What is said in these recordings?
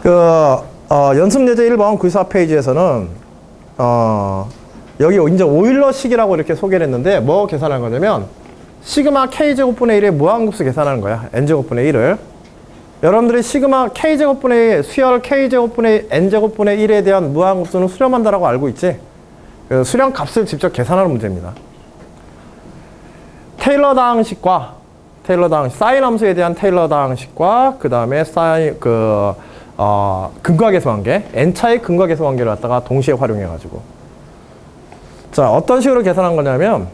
연습 예제 1번 94페이지에서는 여기 이제 오일러식이라고 이렇게 소개를 했는데 뭐 계산한 거냐면 시그마 k제곱분의 1의 무한급수 계산하는 거야. n제곱분의 1을. 여러분들이 시그마 k제곱분의 수열 k제곱분의 n제곱분의 1에 대한 무한급수는 수렴한다라고 알고 있지? 그 수렴 값을 직접 계산하는 문제입니다. 테일러 다항식과 사인 함수에 대한 테일러 다항식과 그 다음에 근과계수 관계, n차의 근과계수 관계를 갖다가 동시에 활용해 가지고 자 어떤 식으로 계산한 거냐면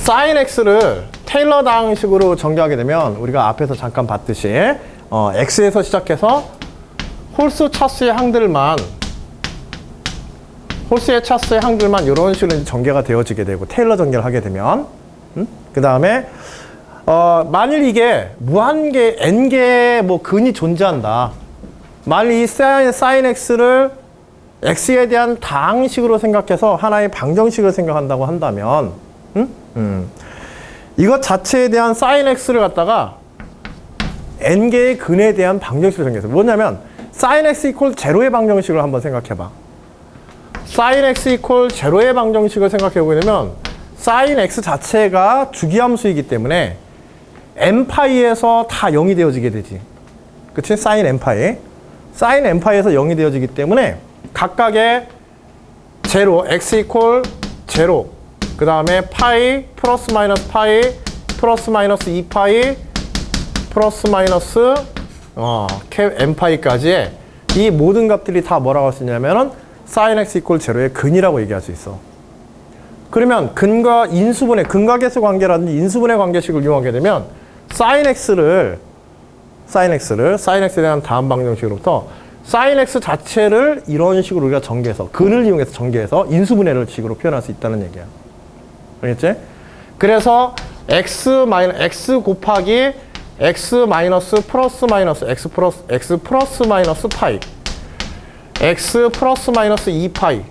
sin x를 테일러 다항식으로 전개하게 되면 우리가 앞에서 잠깐 봤듯이 x에서 시작해서 홀수의 차수의 항들만 이런 식으로 전개가 되어지게 되고 테일러 전개를 하게 되면 그 다음에 만일 이게 무한계 n개의 뭐 근이 존재한다. 만일 이 sin x를 x에 대한 다항식으로 생각해서 하나의 방정식을 생각한다고 한다면 이것 자체에 대한 sin x를 갖다가 n개의 근에 대한 방정식을 생각해서 뭐냐면 sin x 이퀄 제로의 방정식을 한번 생각해봐. sin x 이퀄 제로의 방정식을 생각해보게 되면 sin x 자체가 주기함수이기 때문에 n파이에서 다 0이 되어지게 되지. 그치? sin n파이에서 0이 되어지기 때문에 각각의 제로, x 이퀄 제로, 그 다음에 파이, 플러스 마이너스 파이, 플러스 마이너스 2파이, 플러스 마이너스 n파이까지의 이 모든 값들이 다 뭐라고 할 수 있냐면은 sin x 이퀄 제로의 근이라고 얘기할 수 있어. 그러면 근과 인수분해, 근과계수 관계라든지 인수분해 관계식을 이용하게 되면 sin x에 대한 다음 방정식으로부터 sin x 자체를 이런 식으로 우리가 전개해서 근을 이용해서 전개해서 인수분해를 식으로 표현할 수 있다는 얘기야. 알겠지? 그래서 x 곱하기 x 마이너스 플러스 마이너스 x 플러스 마이너스 파이 x 플러스 마이너스 2파이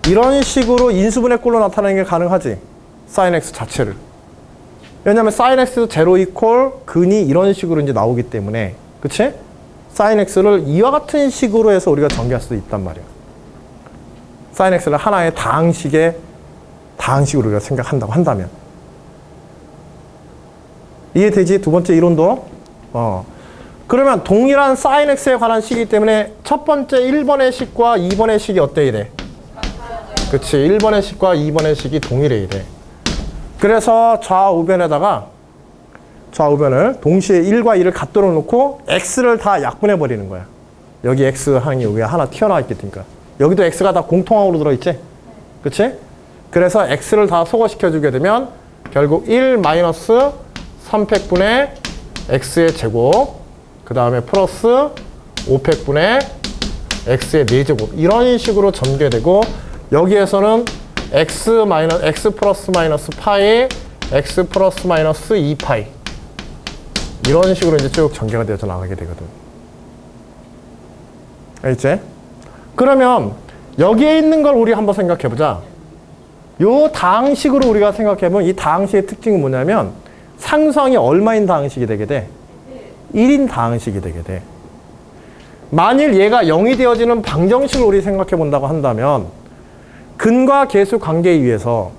이런 식으로 인수분해꼴로 나타내는 게 가능하지. sin x 자체를. 왜냐면 sin x 제로 이퀄 근이 이런 식으로 이제 나오기 때문에 그치? sin x를 이와 같은 식으로 해서 우리가 전개할 수도 있단 말이야. sin x를 하나의 다항식으로 우리가 생각한다고 한다면 이해되지? 두 번째 이론도 그러면 동일한 sin x에 관한 식이기 때문에 첫 번째 1번의 식과 2번의 식이 어때야 돼? 그치, 1번의 식과 2번의 식이 동일해야 돼. 그래서 좌우변을 동시에 1과 2를 갖도록 놓고 x를 다 약분해 버리는 거야. 여기 x 항이 여기 하나 튀어나와 있겠니까. 여기도 x가 다 공통항으로 들어있지? 그치? 그래서 x를 다 소거시켜 주게 되면 결국 1 마이너스 3팩분의 x의 제곱 그 다음에 플러스 5팩분의 x의 4제곱 이런 식으로 전개되고 여기에서는 x 플러스 마이너스 파이 x 플러스 마이너스 2파이 이런 식으로 이제 쭉 전개가 되어서 나가게 되거든. 알겠지? 그러면 여기에 있는 걸 우리 한번 생각해 보자. 요 다항식으로 우리가 생각해 보면 이 다항식의 특징은 뭐냐면 상수항이 얼마인 다항식이 되게 돼? 1인 다항식이 되게 돼. 만일 얘가 0이 되어지는 방정식을 우리 생각해 본다고 한다면 근과 계수 관계에 의해서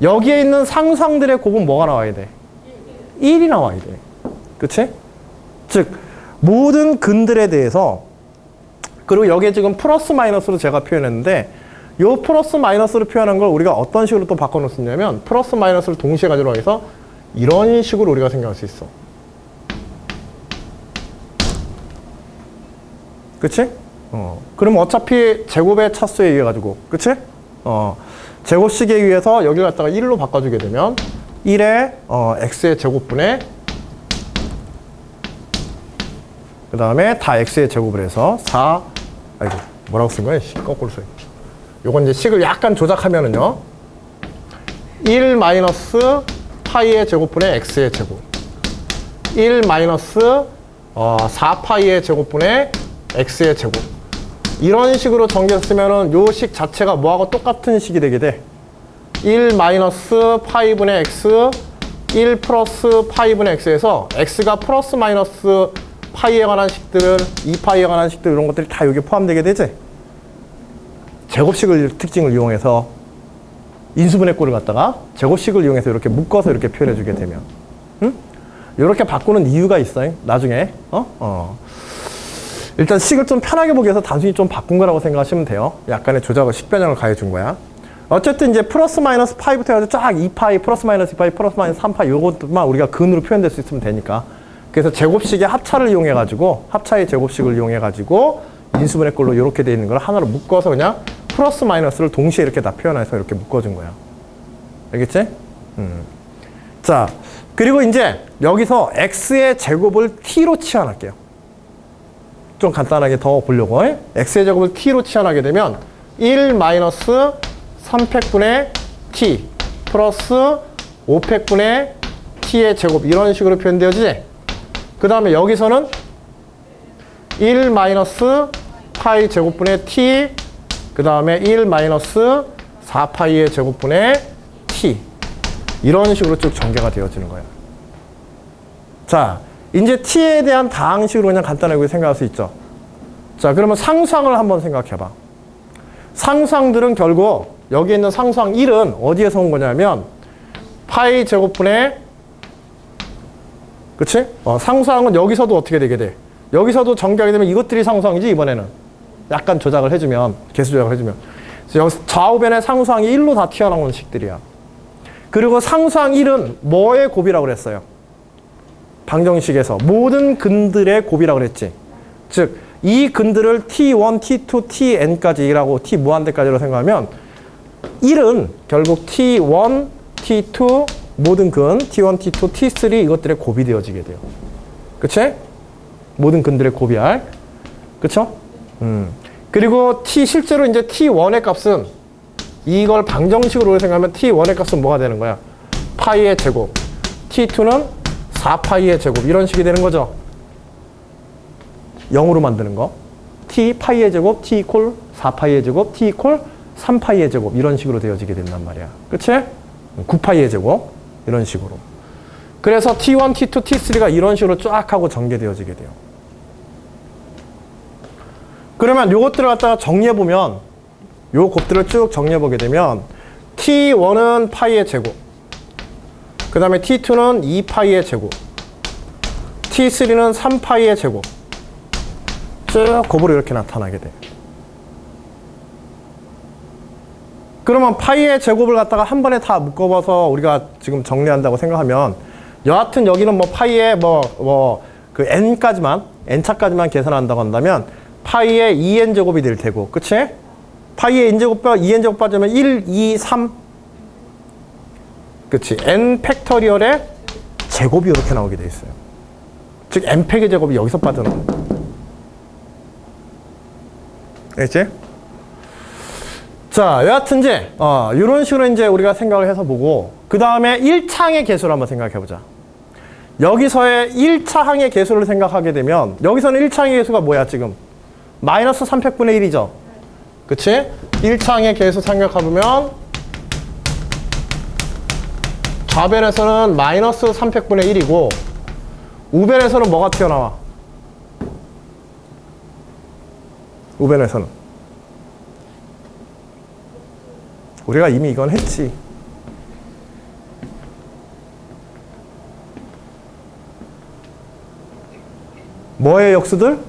여기에 있는 상수항들의 곱은 뭐가 나와야 돼? 1이 나와야 돼. 그치? 즉 모든 근들에 대해서 그리고 여기에 지금 플러스 마이너스로 제가 표현했는데 요 플러스 마이너스로 표현한 걸 우리가 어떤 식으로 또 바꿔 놓을 수 있냐면 플러스 마이너스를 동시에 가지고 해서 이런 식으로 우리가 생각할 수 있어. 그치? 그럼 어차피 제곱의 차수에 의해 가지고 그치? 제곱식에 의해서 여기 갖다가 1로 바꿔주게 되면 1의 x의 제곱분의 그 다음에 다 x의 제곱을 해서 4 아이고 뭐라고 쓴 거야? 거꾸로 써. 요건 이제 식을 약간 조작하면은요 1 마이너스 파이의 제곱분의 x의 제곱 1 마이너스 4파이의 제곱분의 x의 제곱 이런 식으로 전개했으면은 요 식 자체가 뭐하고 똑같은 식이 되게 돼. 1 마이너스 파이분의 x 1 플러스 파이분의 x에서 x가 플러스 마이너스 파이에 관한 식들, 2파이에 관한 식들 이런 것들이 다 여기 포함되게 되지? 제곱식을 특징을 이용해서 인수분해 꼴을 갖다가 제곱식을 이용해서 이렇게 묶어서 이렇게 표현해 주게 되면 이렇게 바꾸는 이유가 있어요. 나중에 일단 식을 좀 편하게 보기 위해서 단순히 좀 바꾼 거라고 생각하시면 돼요. 약간의 조작을 식변형을 가해 준 거야. 어쨌든 이제 플러스 마이너스 파이부터 해가지고 쫙 2파이, 플러스 마이너스 2파이, 플러스 마이너스 3파이 요것만 우리가 근으로 표현될 수 있으면 되니까. 그래서 제곱식의 합차를 이용해가지고 합차의 제곱식을 이용해가지고 인수분해 꼴로 이렇게 돼 있는 걸 하나로 묶어서 그냥 플러스 마이너스를 동시에 이렇게 다 표현해서 이렇게 묶어준 거야. 알겠지? 자, 그리고 이제 여기서 x의 제곱을 t로 치환할게요. 좀 간단하게 더 보려고. x의 제곱을 t로 치환하게 되면 1 마이너스 3팩분의 t 플러스 5팩분의 t의 제곱 이런 식으로 표현되어지지? 그 다음에 여기서는 1 마이너스 파이 제곱분의 t 그 다음에 1 마이너스 4파이의 제곱분의 t 이런 식으로 쭉 전개가 되어지는 거예요. 자, 이제 t에 대한 다항식으로 그냥 간단하게 생각할 수 있죠. 자, 그러면 상수항을 한번 생각해봐. 상수항들은 결국 여기 있는 상수항 1은 어디에서 온 거냐면 파이 제곱분의 그치? 상수항은 여기서도 어떻게 되게 돼? 여기서도 전개하게 되면 이것들이 상수항이지 이번에는. 약간 조작을 해주면 개수 조작을 해주면 여기서 좌우변의 상수항이 1로 다 튀어나오는 식들이야. 그리고 상수항 1은 뭐의 곱이라고 그랬어요? 방정식에서 모든 근들의 곱이라고 그랬지. 즉 이 근들을 t1, t2, tn까지라고 t 무한대까지로 생각하면 1은 결국 t1, t2 모든 근 t1, t2, t3 이것들의 곱이 되어지게 돼요. 그치? 모든 근들의 곱이야. 그쵸? 그리고 실제로 이제 t1의 값은 이걸 방정식으로 생각하면 t1의 값은 뭐가 되는 거야? 파이의 제곱. t2는 4파이의 제곱. 이런 식이 되는 거죠. 0으로 만드는 거. t 파이의 제곱, t 이퀄 4파이의 제곱, t 이퀄 3파이의 제곱. 이런 식으로 되어지게 된단 말이야. 그치? 9파이의 제곱. 이런 식으로. 그래서 t1, t2, t3가 이런 식으로 쫙 하고 전개되어지게 돼요. 그러면 요것들을 갖다가 정리해보면 요 곱들을 쭉 정리해보게 되면 t1은 파이의 제곱 그 다음에 t2는 2파이의 제곱 t3는 3파이의 제곱 쭉 곱으로 이렇게 나타나게 돼. 그러면 파이의 제곱을 갖다가 한 번에 다 묶어봐서 우리가 지금 정리한다고 생각하면 여하튼 여기는 뭐 파이의 그 n까지만 n차까지만 계산한다고 한다면 파이의 2n 제곱이 될 테고, 그치? 파이의 n제곱과 2n 제곱 빠지면 1, 2, 3 그치? n 팩터리얼의 제곱이 이렇게 나오게 돼 있어요. 즉 n팩의 제곱이 여기서 빠져나오는 거예요. 알겠지? 자, 여하튼 이제 이런 식으로 이제 우리가 생각을 해서 보고 그 다음에 1차항의 개수를 한번 생각해 보자. 여기서의 1차 항의 개수를 생각하게 되면 여기서는 1차 항의 개수가 뭐야 지금? 마이너스 3팩분의 1이죠. 그치? 1차 항의 개수 생각해보면 좌변에서는 마이너스 3팩분의 1이고 우변에서는 뭐가 튀어나와? 우변에서는 우리가 이미 이건 했지. 뭐의 역수들?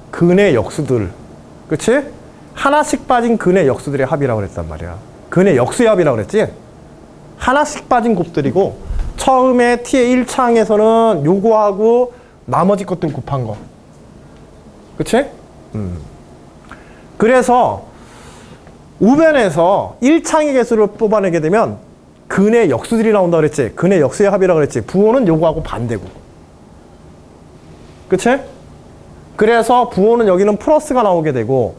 근의 역수들. 그치? 하나씩 빠진 근의 역수들의 합이라고 그랬단 말이야. 근의 역수의 합이라고 그랬지? 하나씩 빠진 곱들이고 처음에 t의 1차항에서는 요거하고 나머지 것들 곱한 거. 그치? 그래서 우변에서 1차항의 개수를 뽑아내게 되면 근의 역수들이 나온다고 그랬지? 근의 역수의 합이라고 그랬지? 부호는 요거하고 반대고. 그치? 그래서 부호는 여기는 플러스가 나오게 되고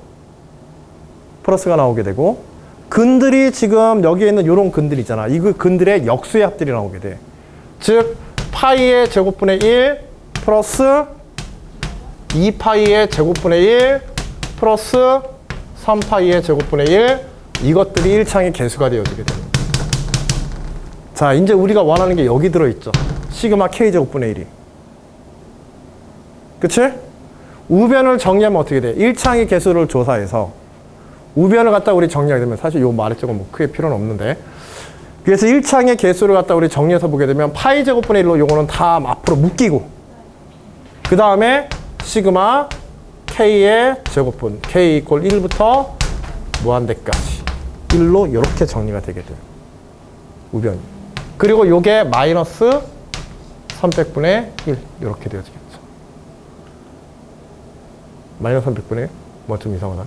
근들이 지금 여기에 있는 요런 근들 있잖아. 이 근들의 역수의 합들이 나오게 돼. 즉 파이의 제곱분의 1 플러스 2파이의 제곱분의 1 플러스 3파이의 제곱분의 1 이것들이 1차항의 개수가 되어지게 됩니다. 자, 이제 우리가 원하는 게 여기 들어있죠. 시그마 K제곱분의 1이. 그치? 우변을 정리하면 어떻게 돼? 1창의 개수를 조사해서 우변을 갖다 우리 정리하게 되면 사실 요 말했던 건 뭐 크게 필요는 없는데 그래서 1창의 개수를 갖다 우리 정리해서 보게 되면 파이 제곱분의 1로 요거는 다 앞으로 묶이고 그 다음에 시그마 K의 제곱분 K 이퀄 1부터 무한대까지 1로 이렇게 정리가 되게 돼요. 우변이. 그리고 요게 마이너스 300분의 1 이렇게 되어지겠죠. 마이너스 300분의 1? 뭐 좀 이상하나?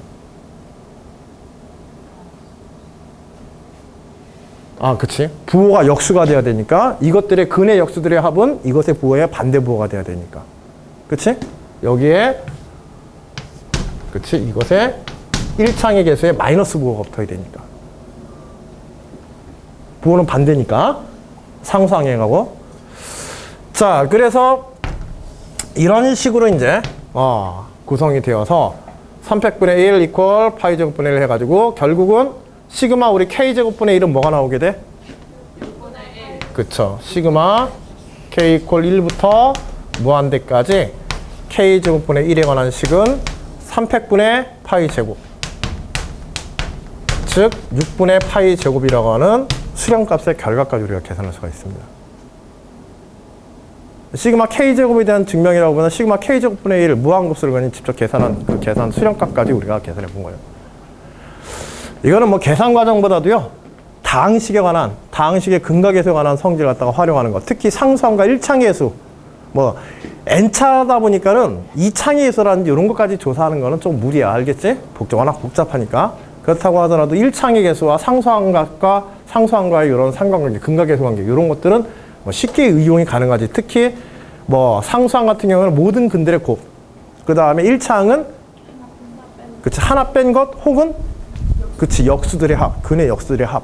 아, 그치. 부호가 역수가 돼야 되니까 이것들의 근의 역수들의 합은 이것의 부호의 반대 부호가 돼야 되니까. 그치? 여기에 그치? 이것의 1창의 개수에 마이너스 부호가 붙어야 되니까. 부호는 반대니까 상수항해가고. 자, 그래서 이런 식으로 이제 구성이 되어서 300분의 1 이퀄 파이 제곱분의 1 해가지고 결국은 시그마 우리 K 제곱분의 1은 뭐가 나오게 돼? 6분의 1. 그쵸. 시그마 K 이퀄 1부터 무한대까지 K 제곱분의 1에 관한 식은 300분의 파이 제곱. 즉 6분의 파이 제곱이라고 하는 수렴값의 결과까지 우리가 계산할 수가 있습니다. 시그마 K제곱에 대한 증명이라고 보면 시그마 K제곱분의 1 무한급수를 그냥 직접 계산한 그 계산 수렴값까지 우리가 계산해 본 거예요. 이거는 뭐 계산 과정보다도요. 다항식의 근각에서 관한 성질을 갖다가 활용하는 것. 특히 상수함과 1창의 수. 뭐 n차다 보니까는 2창의 수라든지 이런 것까지 조사하는 거는 좀 무리야. 알겠지? 워낙 복잡하니까. 그렇다고 하더라도 1창의 개수와 상수함과의 이런 상관관계, 근각계수 관계 이런 것들은 뭐 쉽게 이용이 가능하지. 특히 뭐 상수항 같은 경우는 모든 근들의 곱. 그 다음에 1창은 그치 하나 뺀 것 혹은 그치 역수들의 합, 근의 역수들의 합.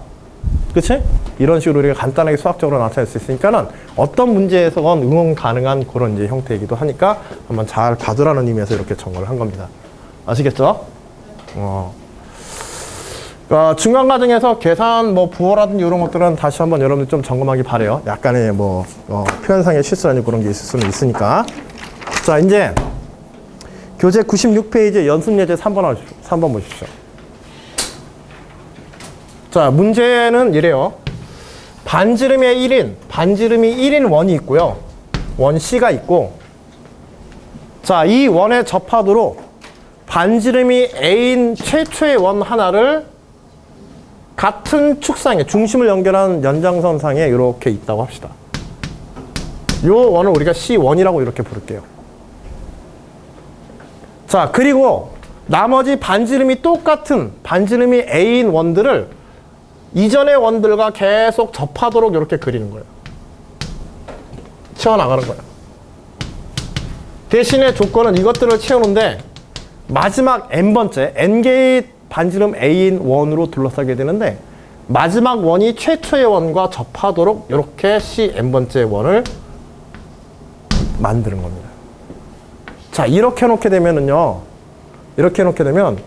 그치? 이런 식으로 우리가 간단하게 수학적으로 나타낼 수 있으니까는 어떤 문제에서건 응용 가능한 그런 이제 형태이기도 하니까 한번 잘 봐두라는 의미에서 이렇게 정리를 한 겁니다. 아시겠죠? 중간 과정에서 계산 뭐 부호라든지 이런 것들은 다시 한번 여러분들 좀 점검하기 바래요. 약간의 뭐 표현상의 실수라든지 그런 게 있을 수는 있으니까. 자, 이제 교재 96페이지 연습 예제 3번 보십시오. 자, 문제는 이래요. 반지름이 1인 원이 있고요. 원 C가 있고, 자, 이 원의 접하도로 반지름이 A인 최초의 원 하나를 같은 축상에 중심을 연결한 연장선상에 이렇게 있다고 합시다. 이 원을 우리가 C1이라고 이렇게 부를게요. 자, 그리고 나머지 반지름이 똑같은 반지름이 A인 원들을 이전의 원들과 계속 접하도록 이렇게 그리는 거예요. 채워나가는 거예요. 대신에 조건은 이것들을 채우는데 마지막 n번째, n개의 반지름 A인 원으로 둘러싸게 되는데 마지막 원이 최초의 원과 접하도록 이렇게 Cn번째 원을 만드는 겁니다. 자, 이렇게 해놓게 되면은요. 이렇게 해놓게 되면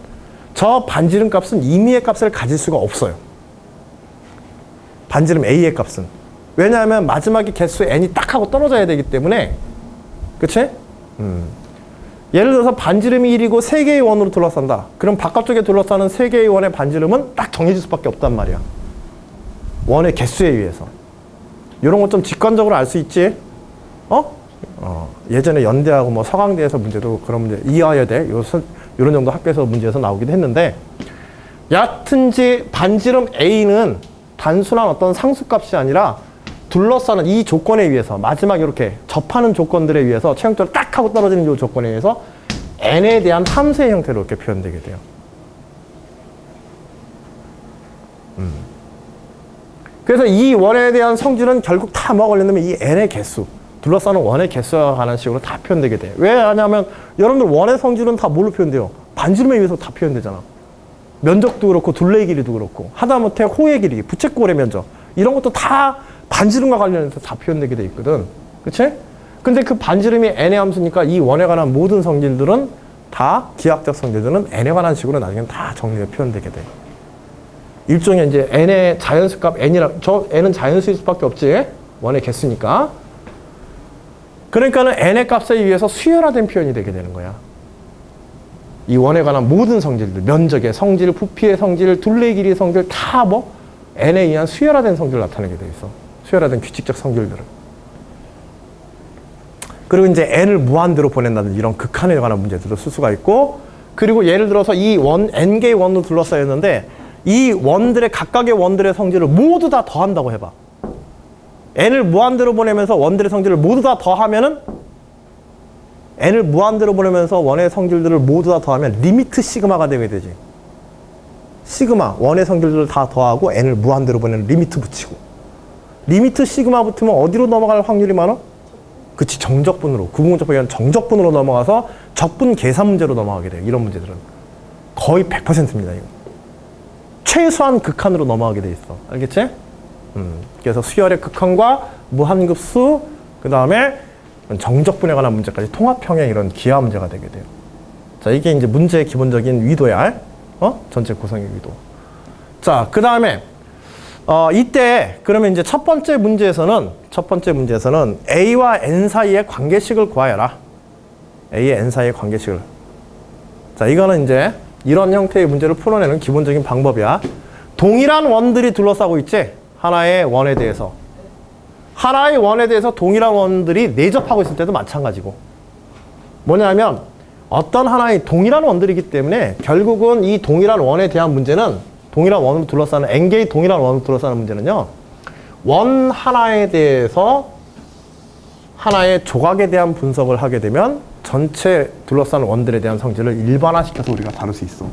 저 반지름 값은 임의의 값을 가질 수가 없어요. 반지름 A의 값은. 왜냐하면 마지막에 개수 n이 딱 하고 떨어져야 되기 때문에. 그치? 예를 들어서 반지름이 1이고 3개의 원으로 둘러싼다. 그럼 바깥쪽에 둘러싸는 3개의 원의 반지름은 딱 정해질 수밖에 없단 말이야. 원의 개수에 의해서. 이런 것 좀 직관적으로 알 수 있지? 예전에 연대하고 뭐 서강대에서 문제도 그런 문제, 이화여대, 이런 정도 학교에서 문제에서 나오기도 했는데, 여하튼지 반지름 A는 단순한 어떤 상수값이 아니라 둘러싸는 이 조건에 의해서 마지막 이렇게 접하는 조건들에 의해서 체형적으로 딱 하고 떨어지는 이 조건에 의해서 n에 대한 함수의 형태로 이렇게 표현되게 돼요. 그래서 이 원에 대한 성질은 결국 다 뭐가 걸렸냐면 이 n의 개수, 둘러싸는 원의 개수와 관한 식으로 다 표현되게 돼요. 왜 하냐면 여러분들 원의 성질은 다 뭘로 표현돼요? 반지름에 의해서 다 표현되잖아. 면적도 그렇고 둘레의 길이도 그렇고 하다못해 호의 길이, 부채꼴의 면적 이런 것도 다 반지름과 관련해서 다 표현되게 돼 있거든. 그치? 근데 그 반지름이 n의 함수니까 이 원에 관한 모든 성질들은 다 기하학적 성질들은 n에 관한 식으로 나중에 다 정리해 표현되게 돼. 일종의 이제 n의 자연수 값 n이라, 저 n은 자연수일 수밖에 없지. 원의 개수니까. 그러니까는 n의 값에 의해서 수열화된 표현이 되게 되는 거야. 이 원에 관한 모든 성질들, 면적의 성질, 부피의 성질, 둘레 길이의 성질 다 뭐 n에 의한 수열화된 성질을 나타내게 돼 있어. 수열화된 규칙적 성질들을. 그리고 이제 n을 무한대로 보낸다든지 이런 극한에 관한 문제들도 쓸 수가 있고, 그리고 예를 들어서 이 원, n개의 원으로 둘러싸여 있는데 이 원들의 각각의 원들의 성질을 모두 다 더한다고 해봐. n을 무한대로 보내면서 원들의 성질을 모두 다 더하면은, n을 무한대로 보내면서 원의 성질들을 모두 다 더하면 리미트 시그마가 되게 되지. 시그마, 원의 성질들을 다 더하고 n을 무한대로 보내는 리미트 붙이고. 리미트 시그마 붙으면 어디로 넘어갈 확률이 많아? 그치, 정적분으로. 구분문제법에 의한 정적분으로 넘어가서 적분 계산 문제로 넘어가게 돼요. 이런 문제들은. 거의 100%입니다, 이거. 최소한 극한으로 넘어가게 돼 있어. 알겠지? 그래서 수열의 극한과 무한급수, 그 다음에 정적분에 관한 문제까지 통합형의 이런 기하 문제가 되게 돼요. 자, 이게 이제 문제의 기본적인 위도야. 전체 구성의 위도. 자, 그 다음에 이때 그러면 이제 첫 번째 문제에서는 A와 N 사이의 관계식을 구하여라. A의 N 사이의 관계식을. 자, 이거는 이제 이런 형태의 문제를 풀어내는 기본적인 방법이야. 동일한 원들이 둘러싸고 있지? 하나의 원에 대해서. 하나의 원에 대해서 동일한 원들이 내접하고 있을 때도 마찬가지고. 뭐냐면 어떤 하나의 동일한 원들이기 때문에 결국은 이 동일한 원에 대한 문제는, 동일한 원으로 둘러싸는 n개의 동일한 원으로 둘러싸는 문제는요, 원 하나에 대해서 하나의 조각에 대한 분석을 하게 되면 전체 둘러싸는 원들에 대한 성질을 일반화시켜서 우리가 다룰 수 있어.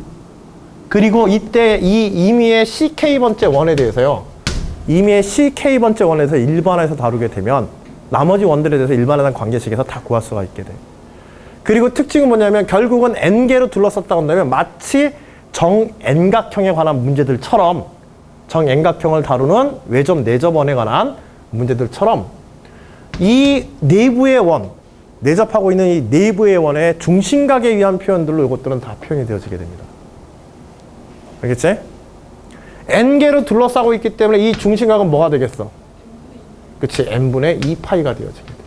그리고 이때 이 임의의 ck번째 원에 대해서요, 임의의 ck번째 원에서 일반화해서 다루게 되면 나머지 원들에 대해서 일반화된 관계식에서 다 구할 수가 있게 돼. 그리고 특징은 뭐냐면 결국은 n개로 둘러쌌다고 한다면 마치 정N각형에 관한 문제들처럼, 정N각형을 다루는 외접, 내접원에 관한 문제들처럼 이 내부의 원, 내접하고 있는 이 내부의 원의 중심각에 의한 표현들로 이것들은 다 표현이 되어지게 됩니다. 알겠지? n개로 둘러싸고 있기 때문에 이 중심각은 뭐가 되겠어? 그치, n분의 2파이가 되어지게 돼요.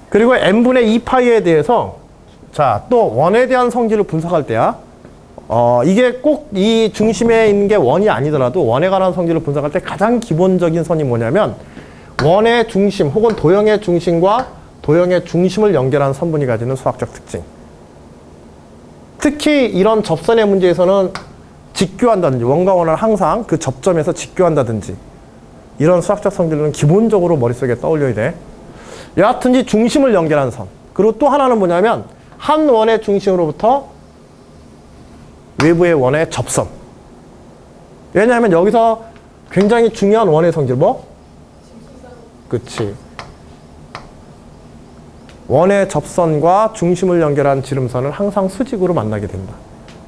그리고 n분의 2파이에 대해서, 자, 또 원에 대한 성질을 분석할 때야, 이게 꼭 이 중심에 있는 게 원이 아니더라도 원에 관한 성질을 분석할 때 가장 기본적인 선이 뭐냐면 원의 중심 혹은 도형의 중심과 도형의 중심을 연결하는 선분이 가지는 수학적 특징. 특히 이런 접선의 문제에서는 직교한다든지, 원과 원을 항상 그 접점에서 직교한다든지 이런 수학적 성질은 기본적으로 머릿속에 떠올려야 돼. 여하튼지 중심을 연결하는 선. 그리고 또 하나는 뭐냐면 한 원의 중심으로부터 외부의 원의 접선. 왜냐하면 여기서 굉장히 중요한 원의 성질 뭐? 그치. 원의 접선과 중심을 연결한 지름선을 항상 수직으로 만나게 된다.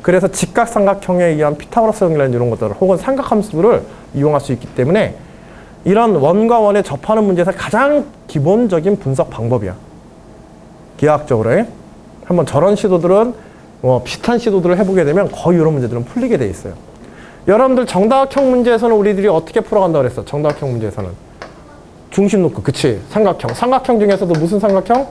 그래서 직각삼각형에 의한 피타고라스 정리라는 이런 것들을 혹은 삼각함수를 이용할 수 있기 때문에 이런 원과 원에 접하는 문제에서 가장 기본적인 분석 방법이야. 기하학적으로. 한번 저런 시도들은 비슷한 시도들을 해보게 되면 거의 이런 문제들은 풀리게 돼 있어요. 여러분들 정다각형 문제에서는 우리들이 어떻게 풀어간다고 그랬어? 정다각형 문제에서는 중심 놓고, 그치? 삼각형. 삼각형 중에서도 무슨 삼각형?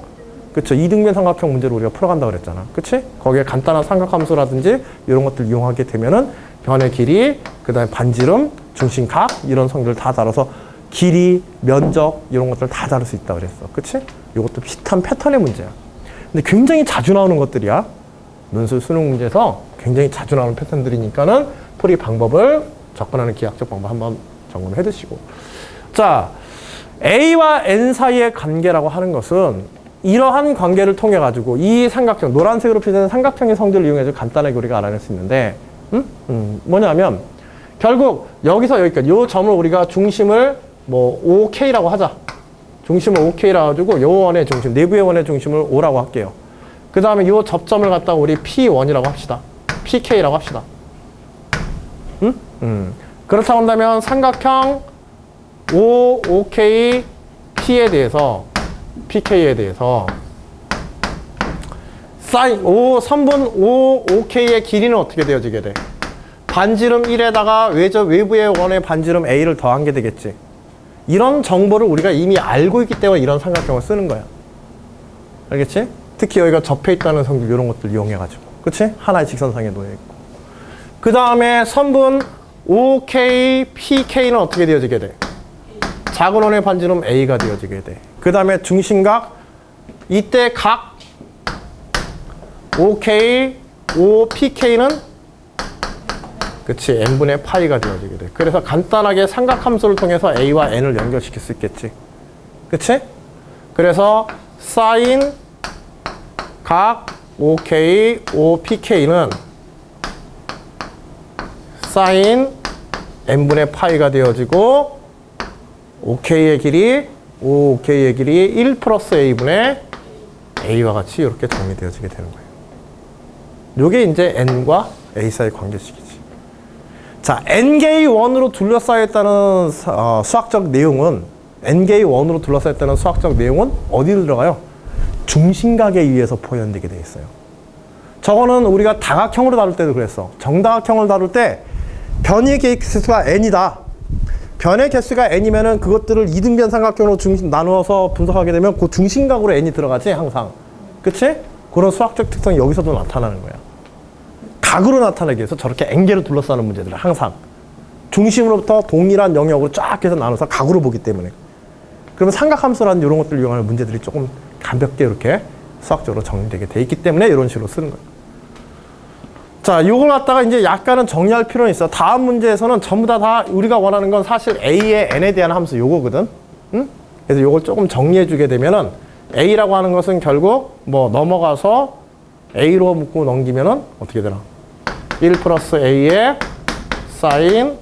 그쵸? 이등변 삼각형 문제를 우리가 풀어간다고 그랬잖아. 그치? 거기에 간단한 삼각함수라든지 이런 것들 이용하게 되면은 변의 길이, 그 다음에 반지름, 중심각 이런 성질을 다 다뤄서 길이, 면적 이런 것들을 다 다룰 수 있다고 그랬어. 그치? 이것도 비슷한 패턴의 문제야. 근데 굉장히 자주 나오는 것들이야. 논술 수능 문제에서 굉장히 자주 나오는 패턴들이니까는 풀이 방법을 접근하는 기하학적 방법 한번 점검해 두시고. 자, A와 N 사이의 관계라고 하는 것은 이러한 관계를 통해 가지고 이 삼각형, 노란색으로 표시되는 삼각형의 성질을 이용해서 간단하게 우리가 알아낼 수 있는데, 뭐냐면 결국 여기서 여기까지 이 점을 우리가 중심을 뭐 OK라고 하자. 중심을 OK라고 가지고 요 원의 중심, 내부의 원의 중심을 O라고 할게요. 그 다음에 이 접점을 갖다가 우리 P1이라고 합시다. PK라고 합시다. 그렇다고 한다면 삼각형 O, OK, P에 대해서, PK에 대해서 사인 선분 OK의 길이는 어떻게 되어지게 돼? 반지름 1에다가 외부의 원의 반지름 A를 더한 게 되겠지. 이런 정보를 우리가 이미 알고 있기 때문에 이런 삼각형을 쓰는 거야. 알겠지? 특히 여기가 접해 있다는 성질 이런 것들 이용해가지고. 그치? 하나의 직선상에 놓여있고. 그 다음에 선분 OK, PK는 어떻게 되어지게 돼? 작은 원의 반지름 A가 되어지게 돼. 그 다음에 중심각, 이때 각 OK, OPK는 그치, n분의 파이가 되어지게 돼. 그래서 간단하게 삼각함수를 통해서 A와 N을 연결시킬 수 있겠지. 그치? 그래서 사인 각 OK, OPK는 사인 n분의 파이가 되어지고 OK의 길이 1 플러스 A분의 A와 같이 이렇게 정리되어지게 되는 거예요. 요게 이제 N과 A 사이 관계식이지. 자, N개의 원으로 둘러싸여 있다는 수학적 내용은 N개의 원으로 둘러싸여 있다는 수학적 내용은 어디로 들어가요? 중심각에 의해서 표현되게 돼 있어요. 저거는 우리가 다각형으로 다룰 때도 그랬어. 정다각형을 다룰 때 변의 개수가 N이다. 변의 개수가 N이면은 그것들을 이등변 삼각형으로 나누어서 분석하게 되면 그 중심각으로 N이 들어가지, 항상. 그치? 그런 수학적 특성이 여기서도 나타나는 거야. 각으로 나타나기 위해서 저렇게 N개를 둘러싸는 문제들은 항상 중심으로부터 동일한 영역으로 쫙 해서 나눠서 각으로 보기 때문에. 그러면 삼각함수라는 이런 것들을 이용하는 문제들이 조금 가볍게 이렇게 수학적으로 정리되게 돼 있기 때문에 이런 식으로 쓰는 거예요. 자, 요걸 갖다가 이제 약간은 정리할 필요는 있어. 다음 문제에서는 전부 다 우리가 원하는 건 사실 A의 N에 대한 함수 요거거든. 응? 그래서 요걸 조금 정리해 주게 되면은 A라고 하는 것은 결국 뭐 넘어가서 A로 묶고 넘기면은 어떻게 되나? 1 플러스 A의 사인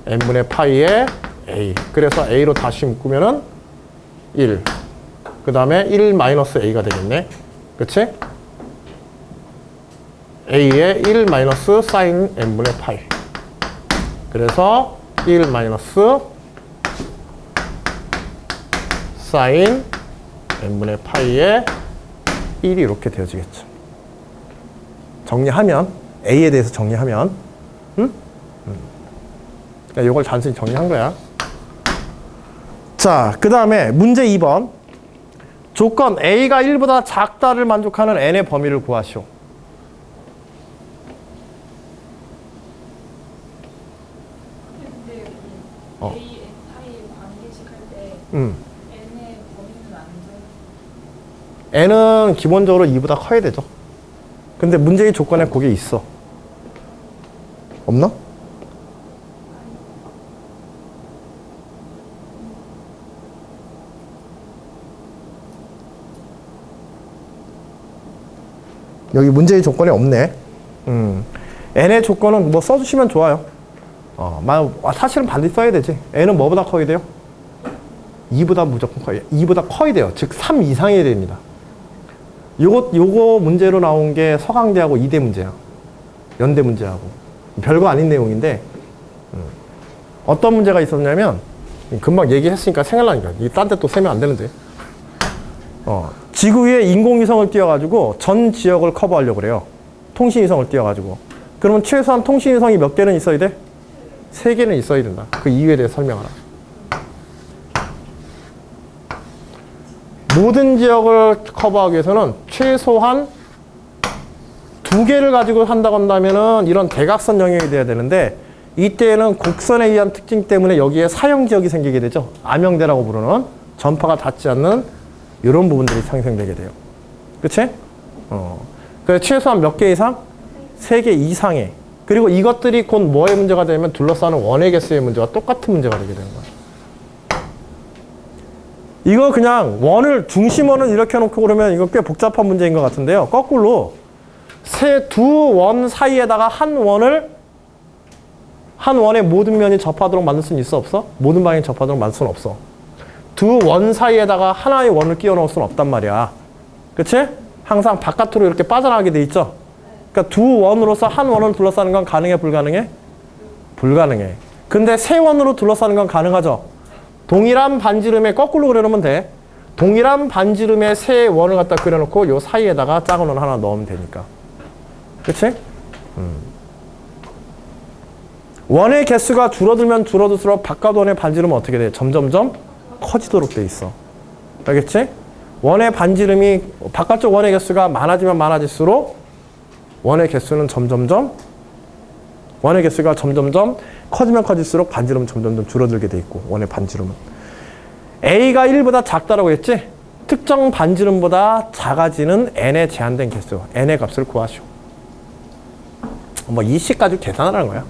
n분의 파이의 A. 그래서 A로 다시 묶으면은 1. 그 다음에 1 마이너스 A가 되겠네. 그치? A의 1 마이너스 사인 n분의 파이. 그래서 1 마이너스 사인 n분의 파이의 1이 이렇게 되어지겠죠. 정리하면, A에 대해서 정리하면, 응? 그러니까 이걸 단순히 정리한 거야. 자, 그 다음에 문제 2번. 조건 A가 1보다 작다를 만족하는 N의 범위를 구하시오. 근데 여기 A, N 사이 관계식 할 때 N의 범위는 안 줘요? N은 기본적으로 2보다 커야 되죠. 근데 문제의 조건에 그게 있어. 없나? 여기 문제의 조건이 없네. N의 조건은 뭐 써주시면 좋아요. 사실은 반드시 써야 되지. N은 뭐보다 커야 돼요? 2보다 무조건 커야 돼요. 2보다 커야 돼요. 즉 3 이상이어야 됩니다. 요거 문제로 나온 게 서강대하고 이대 문제야. 연대 문제하고. 별거 아닌 내용인데, 어떤 문제가 있었냐면, 금방 얘기했으니까 생각나니까. 이 딴 데 또 세면 안 되는데. 지구 위에 인공위성을 띄워가지고 전 지역을 커버하려고 그래요. 통신위성을 띄워가지고. 그러면 최소한 통신위성이 몇 개는 있어야 돼? 3개는 있어야 된다. 그 이유에 대해 설명하라. 모든 지역을 커버하기 위해서는 최소한 2개를 가지고 한다고 한다면은 이런 대각선 영역이 돼야 되는데, 이때는 곡선에 의한 특징 때문에 여기에 사형지역이 생기게 되죠. 암형대라고 부르는 전파가 닿지 않는 이런 부분들이 상생되게 돼요. 그치? 그래서 최소한 몇 개 이상? 3개 이상의. 그리고 이것들이 곧 뭐의 문제가 되면 둘러싸는 원의 개수의 문제와 똑같은 문제가 되게 되는 거야. 이거 그냥 중심원을 이렇게 놓고 그러면 이거 꽤 복잡한 문제인 것 같은데요. 거꾸로 두 원 사이에다가 한 원의 모든 면이 접하도록 만들 수는 있어, 없어? 모든 방향이 접하도록 만들 수는 없어. 두 원 사이에다가 하나의 원을 끼워 넣을 수는 없단 말이야. 그치? 항상 바깥으로 이렇게 빠져나가게 돼 있죠? 그러니까 두 원으로서 한 원을 둘러싸는 건 가능해, 불가능해? 불가능해. 근데 세 원으로 둘러싸는 건 가능하죠? 동일한 반지름에 거꾸로 그려놓으면 돼. 동일한 반지름의 세 원을 갖다 그려놓고 요 사이에다가 작은 원 하나 넣으면 되니까. 그치? 원의 개수가 줄어들면 줄어들수록 바깥 원의 반지름은 어떻게 돼? 점점점 커지도록 돼 있어. 알겠지? 원의 반지름이 바깥쪽 원의 개수가 많아지면 많아질수록 원의 개수가 점점점 커지면 커질수록 반지름은 점점점 줄어들게 돼 있고 원의 반지름은. A가 1보다 작다라고 했지? 특정 반지름보다 작아지는 n의 제한된 개수, n의 값을 구하시오. 뭐 이 식까지 계산하라는 거야.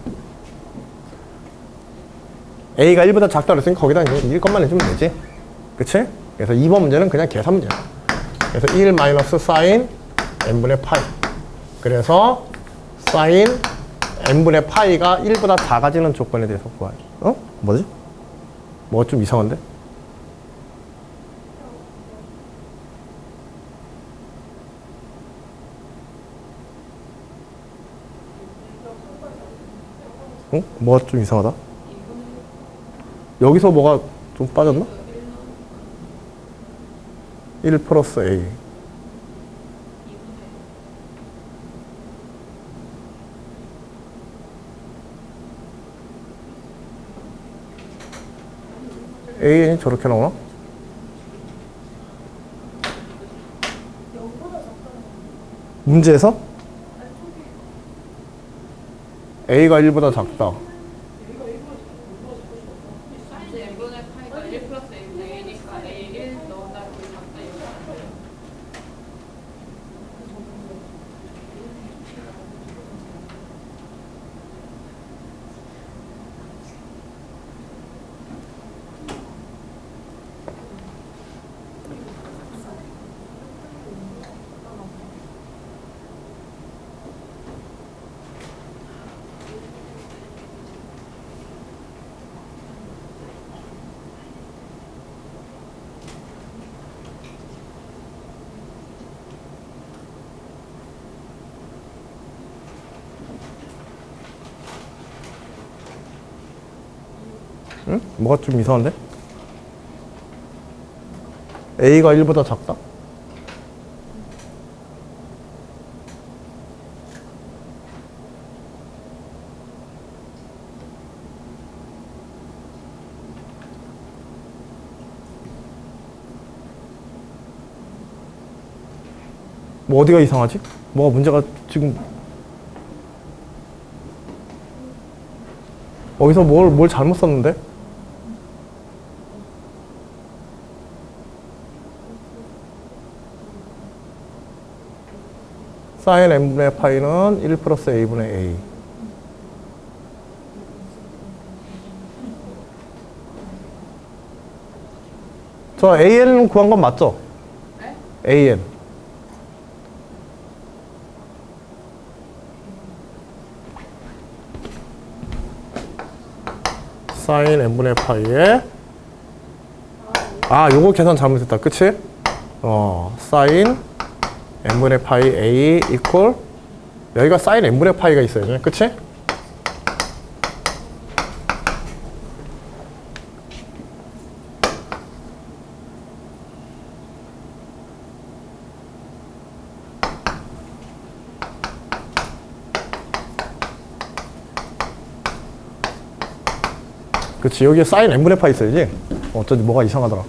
A가 1보다 작다고 했으니까 거기다 이제 1 것만 내주면 되지. 그치? 그래서 2번 문제는 그냥 계산 문제야. 그래서 1 마이너스 사인 n분의 파이. 그래서 사인 n분의 파이가 1보다 작아지는 조건에 대해서 구하기. 어? 뭐지? 뭐가 좀 이상한데? 응? 뭐가 좀 이상하다? 여기서 뭐가 좀 빠졌나? 1 플러스 A. AN이 저렇게 나오나? 문제에서? A가 1보다 작다. 사인 n분의 파이가 1 플러스 a니까 a 1 넣었다 그 작다 이거 아니에요? 응? 뭐가 좀 이상한데? A가 1보다 작다? 뭐 어디가 이상하지? 뭐가 문제가 지금 어디서 뭘 잘못 썼는데? 사인 n분의 파이는 1 플러스 a분의 a. 저 an 구한 건 맞죠? 네? an. 사인 n분의 파이에 요거 계산 잘못했다. 그치? 사인 n분의 파이 a 이퀄 여기가 사인 n분의 파이가 있어요. 그치? 그치? 여기에 사인 n분의 파이 있어야지. 어쩐지 뭐가 이상하더라.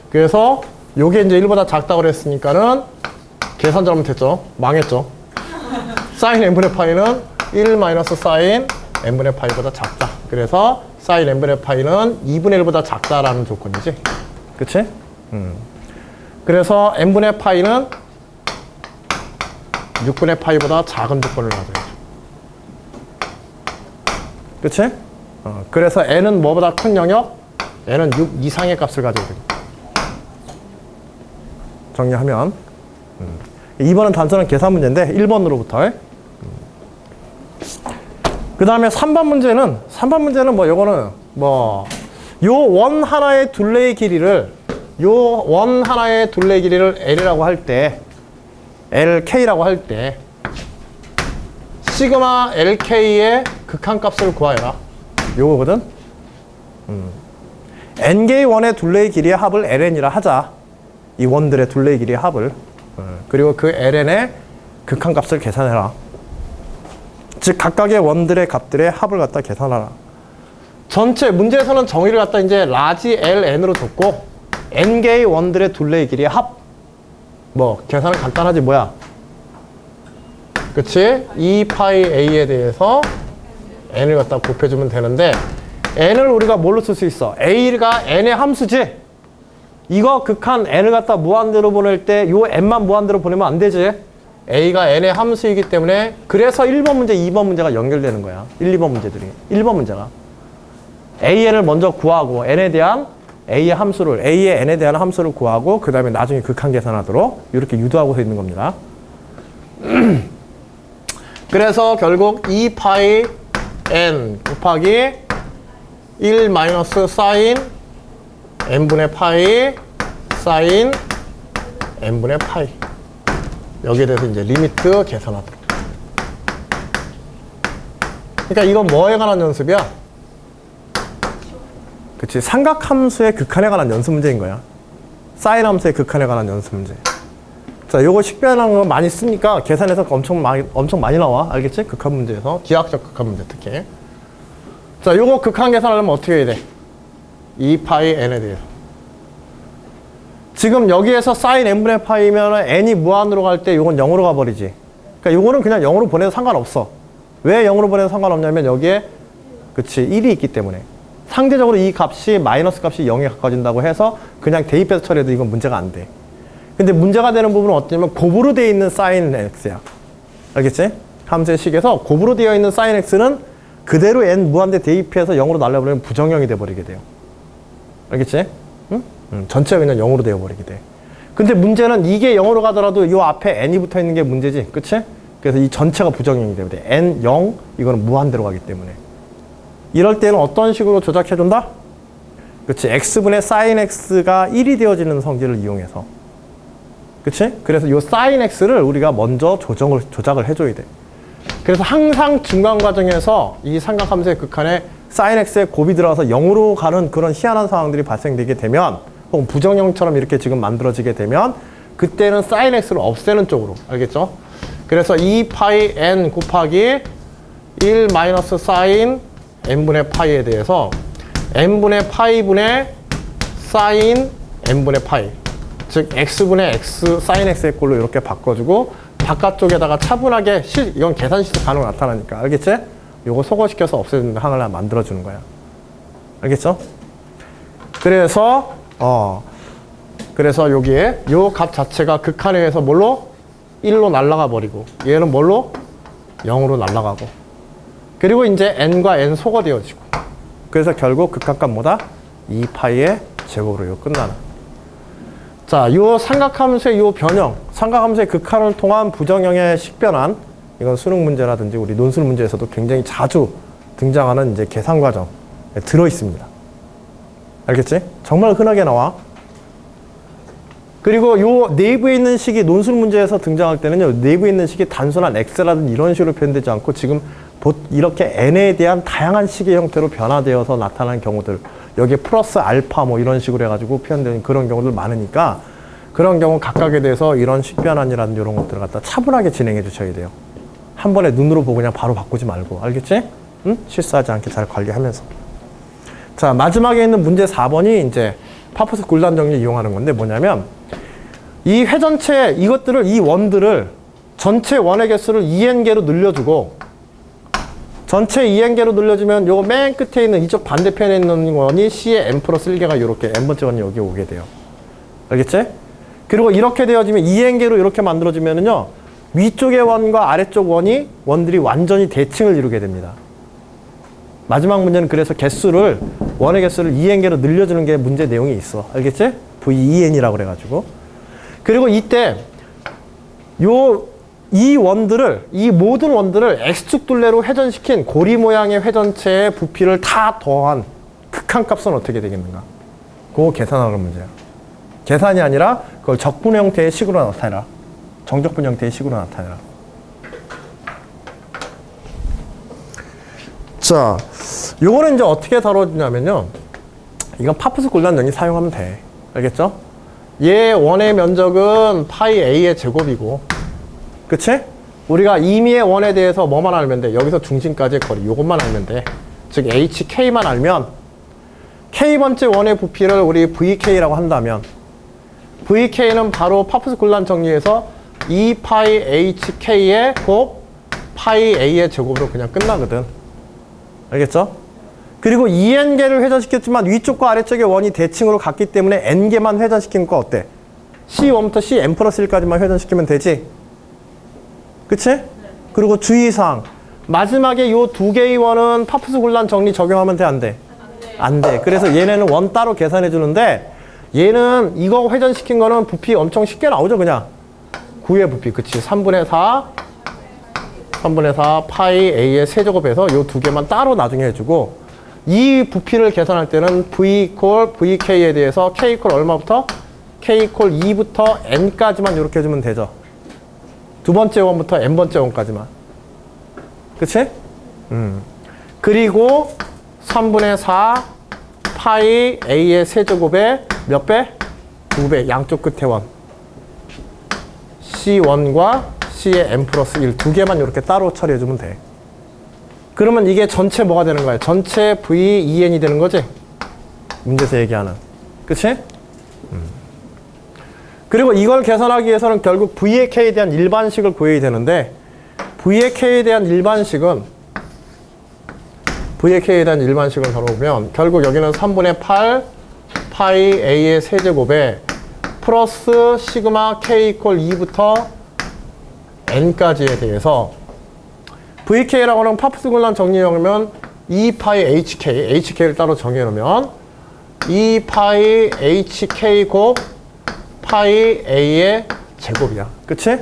그래서 요게 이제 1보다 작다고 그랬으니까는 계산 잘못했죠. 망했죠. 사인 n분의 파이는 1 마이너스 사인 n분의 파이보다 작다. 그래서 사인 n분의 파이는 2분의 1보다 작다라는 조건이지. 그치? 그래서 n분의 파이는 6분의 파이보다 작은 조건을 가져야죠. 그치? 그래서 n은 뭐보다 큰 영역? n은 6 이상의 값을 가져야 됩니다. 정리하면 2번은 단순한 계산 문제인데 1번으로부터 그 다음에 3번 문제는 뭐 요거는 뭐 요 원 하나의 둘레의 길이를 L이라고 할 때 LK라고 할 때 시그마 LK의 극한값을 구하여라. 요거거든. n개의 원의 둘레의 길이의 합을 ln이라 하자. 이 원들의 둘레의 길이의 합을. 그리고 그 ln의 극한값을 계산해라. 즉 각각의 원들의 값들의 합을 갖다 계산하라. 전체 문제에서는 정의를 갖다 이제 라지 ln으로 줬고 n개의 원들의 둘레의 길이의 합. 뭐 계산은 간단하지 뭐야. 그치? 2파이 a에 대해서 n을 갖다 곱해주면 되는데 n을 우리가 뭘로 쓸 수 있어? a가 n의 함수지? 이거 극한 n을 갖다 무한대로 보낼 때 요 n만 무한대로 보내면 안 되지? a가 n의 함수이기 때문에 그래서 1번 문제, 2번 문제가 연결되는 거야. 1, 2번 문제들이. 1번 문제가. an을 먼저 구하고 n에 대한 a의 함수를, a의 n에 대한 함수를 구하고 그 다음에 나중에 극한 계산하도록 이렇게 유도하고서 있는 겁니다. 그래서 결국 2파이 n 곱하기 1 마이너스 사인 n분의 파이 사인 n분의 파이 여기에 대해서 이제 리미트 계산하도록. 그러니까 이건 뭐에 관한 연습이야? 그치, 삼각함수의 극한에 관한 연습 문제인 거야. 사인 함수의 극한에 관한 연습 문제. 자, 요거 식변하는 거 많이 쓰니까 계산해서 엄청 많이 나와. 알겠지? 극한 문제에서. 기하학적 극한 문제 특히. 자, 요거 극한 계산하려면 어떻게 해야 돼? 2파이 n에 대해서. 지금 여기에서 사인 n분의 파이면 n이 무한으로 갈 때 요건 0으로 가버리지. 그러니까 요거는 그냥 0으로 보내도 상관없어. 왜 0으로 보내도 상관없냐면 여기에 그치 1이 있기 때문에. 상대적으로 이 값이 마이너스 값이 0에 가까워진다고 해서 그냥 대입해서 처리해도 이건 문제가 안 돼. 근데 문제가 되는 부분은 어떠냐면 곱으로 되어 있는 사인 x야. 알겠지? 함수의 식에서 곱으로 되어 있는 사인 x는 그대로 n 무한대 대입해서 0으로 날려버리면 부정형이 돼버리게 돼요. 알겠지? 응? 전체가 그냥 0으로 되어버리게 돼. 근데 문제는 이게 0으로 가더라도 이 앞에 n이 붙어 있는 게 문제지. 그치? 그래서 이 전체가 부정형이 되면 돼. n 0 이거는 무한대로 가기 때문에. 이럴 때는 어떤 식으로 조작해준다? 그치? x분의 sin x가 1이 되어지는 성질을 이용해서. 그치? 그래서 이 sin x를 우리가 먼저 조작을 해줘야 돼. 그래서 항상 중간 과정에서 이 삼각함수의 극한에 sin x에 곱이 들어가서 0으로 가는 그런 희한한 상황들이 발생되게 되면 혹은 부정형처럼 이렇게 지금 만들어지게 되면 그때는 sin x를 없애는 쪽으로. 알겠죠? 그래서 2파이 n 곱하기 1 마이너스 sin n분의 파이에 대해서 n분의 파이분의 sin n분의 파이 즉 x분의 x sin x의 꼴로 이렇게 바꿔주고 바깥쪽에다가 차분하게 이건 계산식 가능으로 나타나니까 알겠지? 요거 소거시켜서 없애주는 항을 만들어주는 거야. 알겠죠? 그래서 그래서 여기에 요 값 자체가 극한에 의해서 뭘로? 1로 날아가 버리고 얘는 뭘로? 0으로 날아가고 그리고 이제 n과 n 소거되어지고 그래서 결국 극한값 뭐다? 2파이의 제곱으로 이거 끝나는. 자, 요 삼각함수의 요 변형, 삼각함수의 극한을 통한 부정형의 식변환 이건 수능 문제라든지 우리 논술 문제에서도 굉장히 자주 등장하는 이제 계산 과정에 들어 있습니다. 알겠지? 정말 흔하게 나와. 그리고 요 내부에 있는 식이 논술 문제에서 등장할 때는요, 내부에 있는 식이 단순한 x라든지 이런 식으로 표현되지 않고 지금 이렇게 n에 대한 다양한 식의 형태로 변화되어서 나타나는 경우들, 여기에 플러스 알파 뭐 이런 식으로 해가지고 표현되는 그런 경우들 많으니까 그런 경우 각각에 대해서 이런 식변환이라든지 이런 것들을 갖다 차분하게 진행해 주셔야 돼요. 한 번에 눈으로 보고 그냥 바로 바꾸지 말고. 알겠지? 응? 실수하지 않게 잘 관리하면서. 자, 마지막에 있는 문제 4번이 이제 파푸스 굴단 정리 이용하는 건데 뭐냐면 이 회전체 이것들을 이 원들을 전체 원의 개수를 2n개로 늘려주고 전체 2n개로 늘려주면 요 맨 끝에 있는 이쪽 반대편에 있는 원이 C의 n 플러스 1개가 이렇게 n번째 원이 여기 오게 돼요. 알겠지? 그리고 이렇게 되어지면 2n개로 이렇게 만들어지면은요 위쪽의 원과 아래쪽 원들이 완전히 대칭을 이루게 됩니다. 마지막 문제는 그래서 개수를 원의 개수를 2n개로 늘려주는 게 문제 내용이 있어. 알겠지? V2n이라고 그래가지고 그리고 이때 이 모든 원들을 x축 둘레로 회전시킨 고리 모양의 회전체의 부피를 다 더한 극한값은 어떻게 되겠는가? 그거 계산하는 문제야. 계산이 아니라 그걸 적분 형태의 식으로 나타내라. 정적분 형태의 식으로 나타내라. 자, 요거는 이제 어떻게 다뤄지냐면요. 이건 파프스 곤란 정리 사용하면 돼. 알겠죠? 얘 원의 면적은 파이 a의 제곱이고, 그치? 우리가 임의의 원에 대해서 뭐만 알면 돼? 여기서 중심까지의 거리, 요것만 알면 돼. 즉 hk만 알면 k번째 원의 부피를 우리 vk라고 한다면 vk는 바로 파프스 곤란 정리에서 2파이 hk의 곱 파이 a의 제곱으로 그냥 끝나거든. 알겠죠? 그리고 2n개를 회전시켰지만 위쪽과 아래쪽의 원이 대칭으로 같기 때문에 n개만 회전시킨 거 어때? C1부터 Cn 플러스 1까지만 회전시키면 되지? 그치? 그리고 주의사항. 마지막에 요 두 개의 원은 파프스 곤란 정리 적용하면 돼, 안 돼? 안 돼. 그래서 얘네는 원 따로 계산해 주는데 얘는 이거 회전시킨 거는 부피 엄청 쉽게 나오죠, 그냥. 9의 부피. 그치? 3분의 4 파이 a의 세제곱해서 요 두 개만 따로 나중에 해주고 이 부피를 계산할 때는 v 이퀄 vk에 대해서 k 이퀄 얼마부터? k 이퀄 2부터 n까지만 이렇게 해주면 되죠. 두 번째 원부터 n번째 원까지만. 그치? 그리고 3분의 4 파이 a의 세제곱에 몇 배? 2배. 양쪽 끝에 원. C1과 C의 n 플러스 1 두 개만 이렇게 따로 처리해주면 돼. 그러면 이게 전체 뭐가 되는 거야? 전체 V2N이 되는 거지? 문제에서 얘기하는. 그치? 그리고 이걸 계산하기 위해서는 결국 V의 K에 대한 일반식을 구해야 되는데 V의 K에 대한 일반식을 걸어보면 결국 여기는 3분의 8 파이 A의 세제곱에 플러스 시그마 K 이퀄 2부터 N까지에 대해서 VK라고 하는 파프스 곤란 정리형이면 2파이 HK를 따로 정해놓으면 2파이 HK 곱 파이 A의 제곱이야. 그치?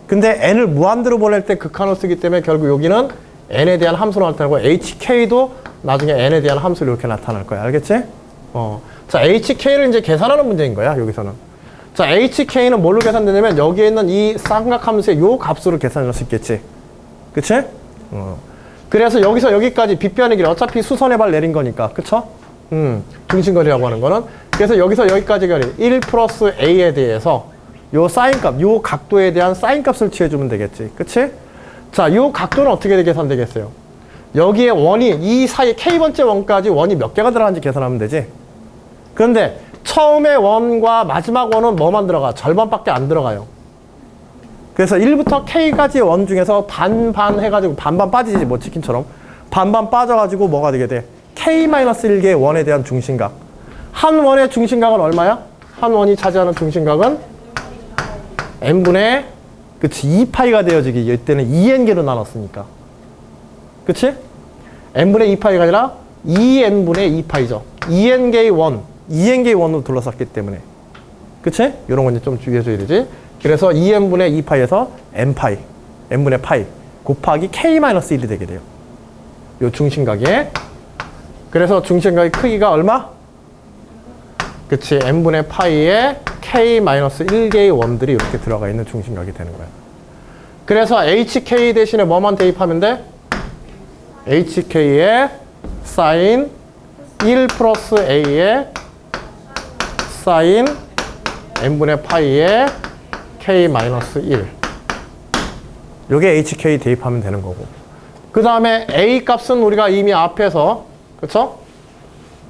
근데 N을 무한대로 보낼 때 극한을 쓰기 때문에 결국 여기는 N에 대한 함수로 나타나고 HK도 나중에 N에 대한 함수로 이렇게 나타날 거야. 알겠지? 자, HK를 이제 계산하는 문제인 거야, 여기서는. 자, HK는 뭘로 계산되냐면 여기에 있는 이 쌍각함수의 요 값으로 계산할 수 있겠지. 그치? 그래서 여기서 여기까지 빗변의 길 어차피 수선의 발 내린 거니까. 그쵸? 중심거리라고 하는 거는. 그래서 여기서 여기까지 거리 1 플러스 A에 대해서 요 사인값, 요 각도에 대한 사인값을 취해주면 되겠지. 그치? 자, 요 각도는 어떻게 계산되겠어요? 여기에 원이 이 사이 K번째 원까지 원이 몇 개가 들어가는지 계산하면 되지. 그런데 처음에 원과 마지막 원은 뭐만 들어가? 절반밖에 안 들어가요. 그래서 1부터 K까지의 원 중에서 반반 해가지고 반반 빠지지, 뭐 치킨처럼. 반반 빠져가지고 뭐가 되게 돼? K-1개의 원에 대한 중심각. 한 원의 중심각은 얼마야? 한 원이 차지하는 중심각은 n분의, 그치, 2파이가 되어지기. 이때는 2n개로 나눴으니까. 그치? n분의 2파이가 아니라 2n분의 2파이죠. 2n개의 원, 2n개의 원으로 둘러쌌기 때문에. 그치? 이런 건 이제 좀 주의해줘야 되지. 그래서 2n분의 2파이에서 n파이, n분의 파이 곱하기 k-1이 되게 돼요. 요 중심각에. 그래서 중심각의 크기가 얼마? 그치, n분의 파이에 k-1개의 원들이 이렇게 들어가 있는 중심각이 되는 거야. 그래서 hk 대신에 뭐만 대입하면 돼? hk에 사인 1 플러스 a에 사인 n분의 파이에 k-1. 요게 hk 대입하면 되는 거고. 그 다음에 a 값은 우리가 이미 앞에서, 그쵸?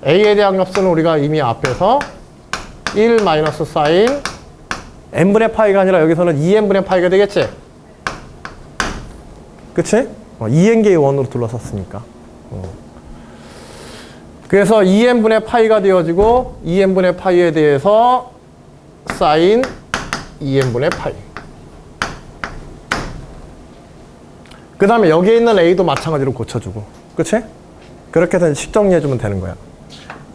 a에 대한 값은 우리가 이미 앞에서 1 마이너스 사인 n분의 파이가 아니라 여기서는 2n분의 파이가 되겠지? 그치? 2n개의 원으로 둘러섰으니까. 그래서 2n분의 파이가 되어지고 2n분의 파이에 대해서 사인 2n분의 파이. 그 다음에 여기에 있는 a도 마찬가지로 고쳐주고. 그치? 그렇게 해서 식 정리해주면 되는 거야.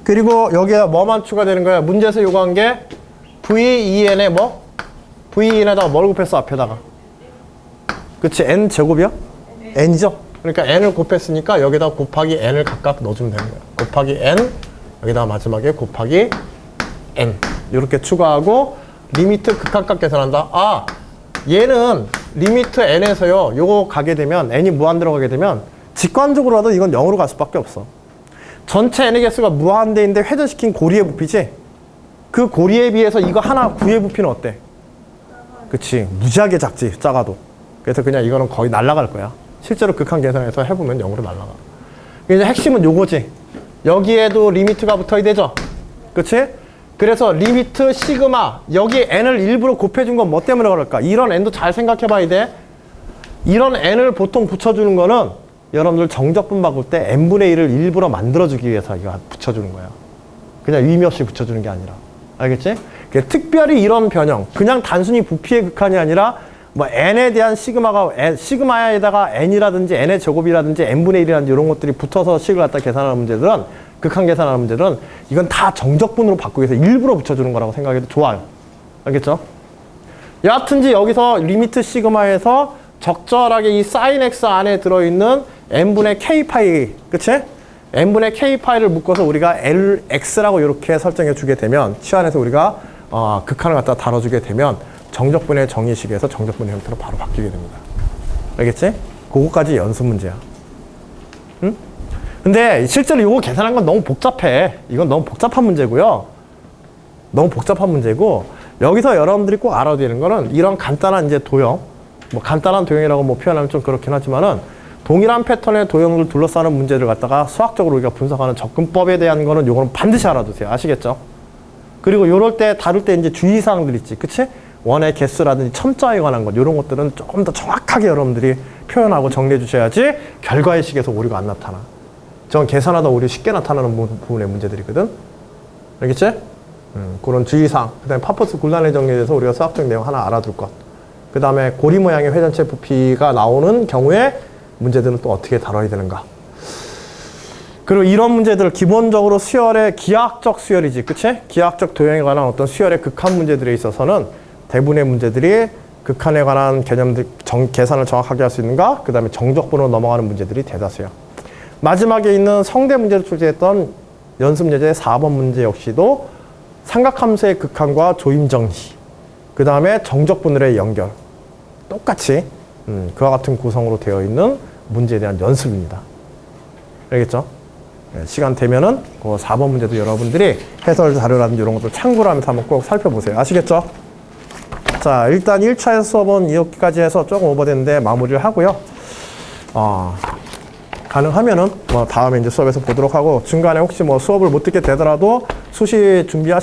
그리고 여기에 뭐만 추가되는 거야? 문제에서 요구한 게 V2n에 뭐? V2n에다가 뭘 곱했어? 앞에다가. 그치? n 제곱이요? n이죠? 그러니까 n을 곱했으니까 여기다 곱하기 n을 각각 넣어주면 되는 거야. 곱하기 n, 여기다가 마지막에 곱하기 n. 이렇게 추가하고 리미트 극한값 계산한다. 아, 얘는 리미트 n에서요. 요거 가게 되면 n이 무한 들어가게 되면 직관적으로라도 이건 0으로 갈 수밖에 없어. 전체 n의 개수가 무한대인데 회전시킨 고리의 부피지? 그 고리에 비해서 이거 하나 구의 부피는 어때? 그치. 무지하게 작지, 작아도. 그래서 그냥 이거는 거의 날아갈 거야. 실제로 극한 계산해서 해보면 0으로 날아가. 이제 핵심은 요거지. 여기에도 리미트가 붙어야 되죠? 그치? 그래서 리미트 시그마, 여기 n을 일부러 곱해준 건 뭐 때문에 그럴까? 이런 n도 잘 생각해 봐야 돼. 이런 n을 보통 붙여주는 거는 여러분들 정적분 바꿀 때 n분의 1을 일부러 만들어주기 위해서 이거 붙여주는 거야. 그냥 의미 없이 붙여주는 게 아니라. 알겠지? 특별히 이런 변형, 그냥 단순히 부피의 극한이 아니라 뭐 n에 대한 시그마에다가 n이라든지 n의 제곱이라든지 n분의 1이라든지 이런 것들이 붙어서 식을 갖다 계산하는 문제들은, 극한 계산하는 문제들은 이건 다 정적분으로 바꾸기 위해서 일부러 붙여주는 거라고 생각해도 좋아요. 알겠죠? 여하튼지 여기서 리미트 시그마에서 적절하게 이 sin x 안에 들어있는 n분의 k파이, 그치? n분의 k파이를 묶어서 우리가 lx라고 이렇게 설정해 주게 되면, 치환해서 우리가 극한을 갖다 다뤄주게 되면 정적분의 정의식에서 정적분의 형태로 바로 바뀌게 됩니다. 알겠지? 그거까지 연습 문제야. 응? 근데 실제로 이거 계산한 건 너무 복잡해. 이건 너무 복잡한 문제고요. 너무 복잡한 문제고, 여기서 여러분들이 꼭 알아야 되는 거는 이런 간단한 이제 도형, 뭐 간단한 도형이라고 뭐 표현하면 좀 그렇긴 하지만은 동일한 패턴의 도형을 둘러싸는 문제를 갖다가 수학적으로 우리가 분석하는 접근법에 대한 거는 요거는 반드시 알아두세요. 아시겠죠? 그리고 요럴 때 다룰 때 이제 주의사항들 있지. 그치? 원의 개수라든지 첨자에 관한 것, 이런 것들은 조금 더 정확하게 여러분들이 표현하고 정리해 주셔야지 결과의 식에서 오류가 안 나타나. 저건 계산하다 오류 쉽게 나타나는 부분의 문제들이거든. 알겠지? 그런 주의사항. 그 다음에 파퍼스 곤란의 정리에 대해서 우리가 수학적 내용 하나 알아둘 것. 그 다음에 고리 모양의 회전체 부피가 나오는 경우에 문제들은 또 어떻게 다뤄야 되는가. 그리고 이런 문제들 기본적으로 수열의 기하학적 수열이지. 그치? 기하학적 도형에 관한 어떤 수열의 극한 문제들에 있어서는 대부분의 문제들이 극한에 관한 개념들, 계산을 정확하게 할 수 있는가? 그 다음에 정적분으로 넘어가는 문제들이 대다수야. 마지막에 있는 성대 문제를 출제했던 연습 예제 4번 문제 역시도 삼각함수의 극한과 조임 정리, 그 다음에 정적분들의 연결, 똑같이 그와 같은 구성으로 되어 있는 문제에 대한 연습입니다. 알겠죠? 네, 시간 되면은 그 4번 문제도 여러분들이 해설 자료라든지 이런 것들 참고를 하면서 한번 꼭 살펴보세요. 아시겠죠? 자, 일단 1차에서 수업은 이렇게까지 해서 조금 오버됐는데 마무리를 하고요. 가능하면은 뭐 다음에 이제 수업에서 보도록 하고, 중간에 혹시 뭐 수업을 못 듣게 되더라도 수시 준비하시